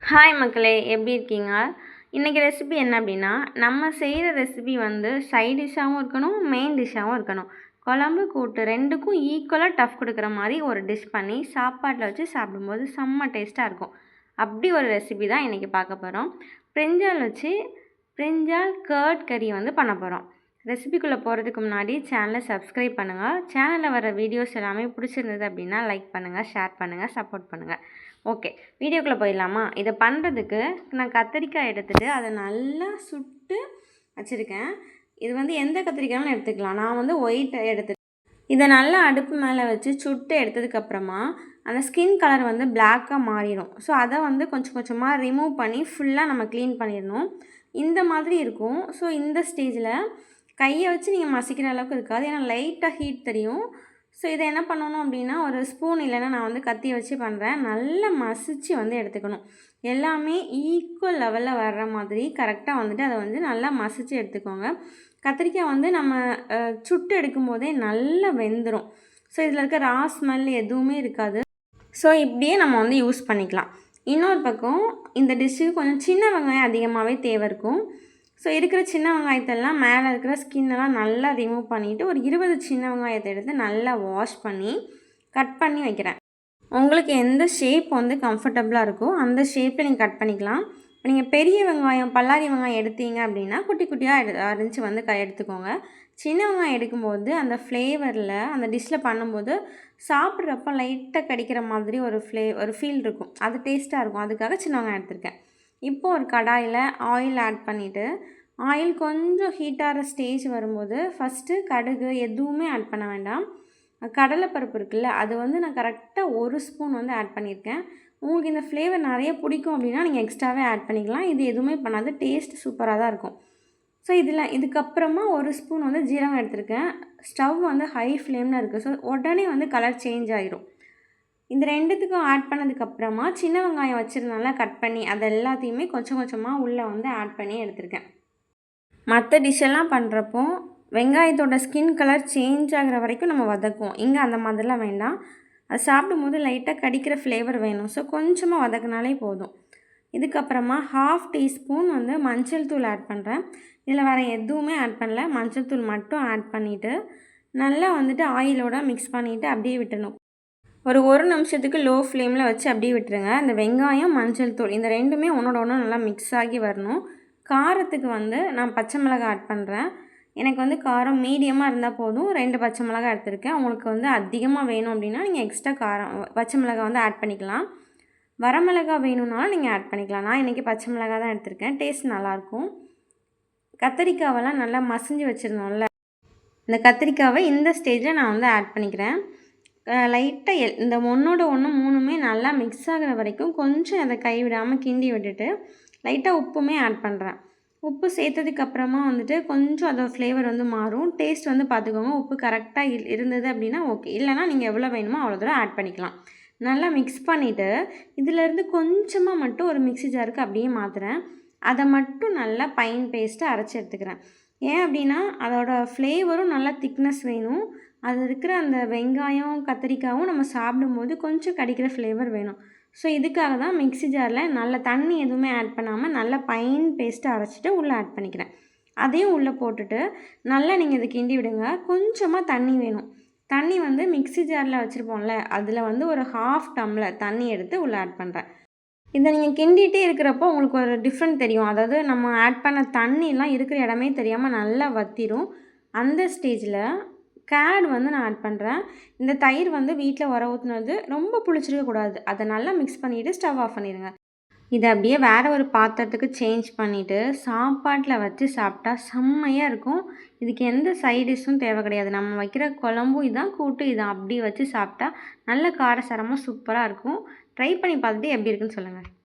Hi மக்களே, எப்படி இருக்கீங்க? இன்றைக்கி ரெசிபி என்ன அப்படின்னா, நம்ம செய்கிற ரெசிபி வந்து சைட் டிஷ்ஷாகவும் இருக்கணும், மெயின் டிஷ்ஷாகவும் இருக்கணும். குழம்பு, கூட்டு ரெண்டுக்கும் ஈக்குவலாக டஃப் கொடுக்குற மாதிரி ஒரு டிஷ் பண்ணி சாப்பாட்டில் வச்சு சாப்பிடும்போது செம்ம டேஸ்ட்டாக இருக்கும். அப்படி ஒரு ரெசிபி தான் இன்றைக்கி பார்க்க போகிறோம். பிரிஞ்சால் வச்சு பிரிஞ்சால் கர்ட் கறி வந்து பண்ண போகிறோம். ரெசிபிக்குள்ளே போகிறதுக்கு முன்னாடி சேனலை சப்ஸ்கிரைப் பண்ணுங்கள். சேனலில் வர வீடியோஸ் எல்லாமே பிடிச்சிருந்தது அப்படின்னா லைக் பண்ணுங்கள், ஷேர் பண்ணுங்கள், சப்போர்ட் பண்ணுங்கள். ஓகே, வீடியோக்குள்ளே போயிடலாமா? இதை பண்ணுறதுக்கு நான் கத்திரிக்காய் எடுத்துகிட்டு அதை நல்லா சுட்டு வச்சுருக்கேன். இது வந்து எந்த கத்திரிக்காயும் எடுத்துக்கலாம். நான் வந்து ஒயிட் எடுத்துகிட்டு இதை நல்லா அடுப்பு மேலே வச்சு சுட்டு எடுத்ததுக்கப்புறமா அந்த ஸ்கின் கலர் வந்து பிளாக்காக மாறிடும். ஸோ அதை வந்து கொஞ்சம் கொஞ்சமாக ரிமூவ் பண்ணி ஃபுல்லாக நம்ம க்ளீன் பண்ணிடணும். இந்த மாதிரி இருக்கும். ஸோ இந்த ஸ்டேஜில் கையை வச்சு நீங்கள் மசிக்கிற அளவுக்கு இருக்காது, ஏன்னா லைட்டாக ஹீட் தெரியும். ஸோ இதை என்ன பண்ணணும் அப்படின்னா, ஒரு ஸ்பூன் இல்லைன்னா நான் வந்து கத்தியை வச்சு பண்ணுறேன். நல்லா மசித்து வந்து எடுத்துக்கணும். எல்லாமே ஈக்குவல் லெவலில் வர்ற மாதிரி கரெக்டாக வந்துட்டு அதை வந்து நல்லா மசித்து எடுத்துக்கோங்க. கத்திரிக்காய் வந்து நம்ம சுட்டு எடுக்கும் போதே நல்லா வெந்துடும். ஸோ இதில் இருக்க ரா ஸ்மெல் எதுவுமே இருக்காது. ஸோ இப்படியே நம்ம வந்து யூஸ் பண்ணிக்கலாம். இன்னொரு பக்கம் இந்த டிஷ்ஷுக்கு கொஞ்சம் சின்ன வெங்காயம் அதிகமாகவே தேவை இருக்கும். ஸோ இருக்கிற சின்ன வெங்காயத்தெல்லாம் மேலே இருக்கிற ஸ்கின்னெல்லாம் நல்லா ரிமூவ் பண்ணிவிட்டு ஒரு 20 சின்ன வெங்காயத்தை எடுத்து நல்லா வாஷ் பண்ணி கட் பண்ணி வைக்கிறேன். உங்களுக்கு எந்த ஷேப் வந்து கம்ஃபர்டபுளாக இருக்கோ அந்த ஷேப்பில் நீங்கள் கட் பண்ணிக்கலாம். இப்போ நீங்கள் பெரிய வெங்காயம், பல்லாரி வெங்காயம் எடுத்தீங்க அப்படின்னா குட்டி குட்டியாக அரிஞ்சு வந்து எடுத்துக்கோங்க. சின்ன வெங்காயம் எடுக்கும்போது அந்த ஃப்ளேவரில் அந்த டிஷ்ஷில் பண்ணும்போது சாப்பிட்றப்ப லைட்டாக கடிக்கிற மாதிரி ஒரு ஃபீல் இருக்கும். அது டேஸ்ட்டாக இருக்கும். அதுக்காக சின்ன வெங்காயம் எடுத்திருக்கேன். இப்போது ஒரு கடாயில் ஆயில் ஆட் பண்ணிவிட்டு ஆயில் கொஞ்சம் ஹீட்டாகிற ஸ்டேஜ் வரும்போது ஃபஸ்ட்டு கடுகு எதுவுமே ஆட் பண்ண வேண்டாம். கடலைப்பருப்பு இருக்குல்ல, அது வந்து நான் கரெக்டாக 1 ஸ்பூன் வந்து ஆட் பண்ணியிருக்கேன். உங்களுக்கு இந்த ஃப்ளேவர் நிறைய பிடிக்கும் அப்படின்னா நீங்கள் எக்ஸ்ட்ராவே ஆட் பண்ணிக்கலாம். இது எதுவுமே பண்ணாது, டேஸ்ட் சூப்பராக தான் இருக்கும். ஸோ இதுக்கப்புறமா 1 ஸ்பூன் வந்து ஜீரகம் எடுத்திருக்கேன். ஸ்டவ் வந்து ஹை ஃப்ளேமில் இருக்குது. ஸோ உடனே வந்து கலர் சேஞ்ச் ஆகிரும். இந்த ரெண்டுத்துக்கும் ஆட் பண்ணதுக்கப்புறமா சின்ன வெங்காயம் வச்சுருந்தால கட் பண்ணி அது எல்லாத்தையுமே கொஞ்சம் கொஞ்சமாக உள்ளே வந்து ஆட் பண்ணி எடுத்திருக்கேன். மற்ற டிஷ்ஷெல்லாம் பண்ணுறப்போ வெங்காயத்தோட ஸ்கின் கலர் சேஞ்ச் ஆகிற வரைக்கும் நம்ம வதக்குவோம். இங்கே அந்த மாதிரிலாம் வேண்டாம். அது சாப்பிடும்போது லைட்டாக கடிக்கிற ஃப்ளேவர் வேணும். ஸோ கொஞ்சமாக வதக்கினாலே போதும். இதுக்கப்புறமா 1/2 டீஸ்பூன் வந்து மஞ்சள் தூள் ஆட் பண்ணுறேன். இதில் வேறு எதுவுமே ஆட் பண்ணல, மஞ்சள் தூள் மட்டும் ஆட் பண்ணிவிட்டு நல்லா வந்துட்டு ஆயிலோட மிக்ஸ் பண்ணிவிட்டு அப்படியே விட்டுணும். ஒரு நிமிஷத்துக்கு லோ ஃப்ளேமில் வச்சு அப்படியே விட்டுருங்க. இந்த வெங்காயம், மஞ்சள் தூள் இந்த ரெண்டுமே ஒன்றோட ஒன்று நல்லா மிக்ஸ் ஆகி வரணும். காரத்துக்கு வந்து நான் பச்சை மிளகாய் ஆட் பண்ணுறேன். எனக்கு வந்து காரம் மீடியமாக இருந்தால் போதும். 2 பச்சை மிளகாய் எடுத்திருக்கேன். உங்களுக்கு வந்து அதிகமாக வேணும் அப்படின்னா நீங்கள் எக்ஸ்ட்ரா காரம் பச்சை மிளகாய் வந்து ஆட் பண்ணிக்கலாம். வரமிளகாய் வேணும்னாலும் நீங்கள் ஆட் பண்ணிக்கலாம். நான் இன்றைக்கி பச்சை மிளகாய் தான் எடுத்திருக்கேன். டேஸ்ட் நல்லாயிருக்கும். கத்திரிக்காவெல்லாம் நல்லா மசிஞ்சு வச்சுருந்தோம்ல, இந்த கத்திரிக்காவை இந்த ஸ்டேஜில் நான் வந்து ஆட் பண்ணிக்கிறேன். லைட்டாக இந்த ஒன்றோட ஒன்று 3மே நல்லா மிக்ஸ் ஆகிற வரைக்கும் கொஞ்சம் அதை கைவிடாமல் கிண்டி விட்டுட்டு லைட்டாக உப்புமே ஆட் பண்ணுறேன். உப்பு சேர்த்ததுக்கப்புறமா வந்துட்டு கொஞ்சம் அதோட ஃப்ளேவர் வந்து மாறும். டேஸ்ட் வந்து பார்த்துக்கோங்க. உப்பு கரெக்டாக இருந்தது அப்படின்னா ஓகே, இல்லைனா நீங்கள் எவ்வளோ வேணுமோ அவ்வளோ தூரம் ஆட் பண்ணிக்கலாம். நல்லா மிக்ஸ் பண்ணிவிட்டு இதிலேருந்து கொஞ்சமாக மட்டும் ஒரு மிக்ஸி ஜாருக்கு அப்படியே மாற்றுறேன். அதை மட்டும் நல்லா பைன் பேஸ்ட்டு அரைச்சி எடுத்துக்கிறேன். ஏன் அப்படின்னா அதோட ஃப்ளேவரும் நல்லா திக்னஸ் வேணும். அது இருக்கிற அந்த வெங்காயம், கத்திரிக்காயும் நம்ம சாப்பிடும்போது கொஞ்சம் கடிக்கிற ஃப்ளேவர் வேணும். ஸோ இதுக்காக தான் மிக்ஸி ஜாரில் நல்ல தண்ணி எதுவுமே ஆட் பண்ணாமல் நல்லா பைன் பேஸ்ட்டு அரைச்சிட்டு உள்ளே ஆட் பண்ணிக்கிறேன். அதையும் உள்ளே போட்டுட்டு நல்லா நீங்கள் இதை கிண்டி விடுங்க. கொஞ்சமாக தண்ணி வேணும். தண்ணி வந்து மிக்ஸி ஜாரில் வச்சுருப்போம்ல, அதில் வந்து ஒரு 1/2 டம்ளர் தண்ணி எடுத்து உள்ளே ஆட் பண்ணுறேன். இதை நீங்கள் கிண்டிகிட்டே இருக்கிறப்போ உங்களுக்கு ஒரு டிஃப்ரெண்ட் தெரியும். அதாவது நம்ம ஆட் பண்ண தண்ணிலாம் இருக்கிற இடமே தெரியாமல் நல்லா வற்றிடும். அந்த ஸ்டேஜில் கேர்ட் வந்து நான் ஆட் பண்ணுறேன். இந்த தயிர் வந்து வீட்டில் உர ஊற்றுனது ரொம்ப புளிச்சிருக்கக்கூடாது. அதை நல்லா மிக்ஸ் பண்ணிவிட்டு ஸ்டவ் ஆஃப் பண்ணிடுங்க. இதை அப்படியே வேறு ஒரு பாத்திரத்துக்கு சேஞ்ச் பண்ணிவிட்டு சாப்பாட்டில் வச்சு சாப்பிட்டா செம்மையாக இருக்கும். இதுக்கு எந்த சைட் டிஷ்ஷும் தேவை கிடையாது. நம்ம வைக்கிற குழம்பும் இதான், கூட்டு இதான். அப்படி வச்சு சாப்பிட்டா நல்ல காரசாரமாக சூப்பராக இருக்கும். ட்ரை பண்ணி பார்த்துட்டு எப்படி இருக்குன்னு சொல்லுங்கள்.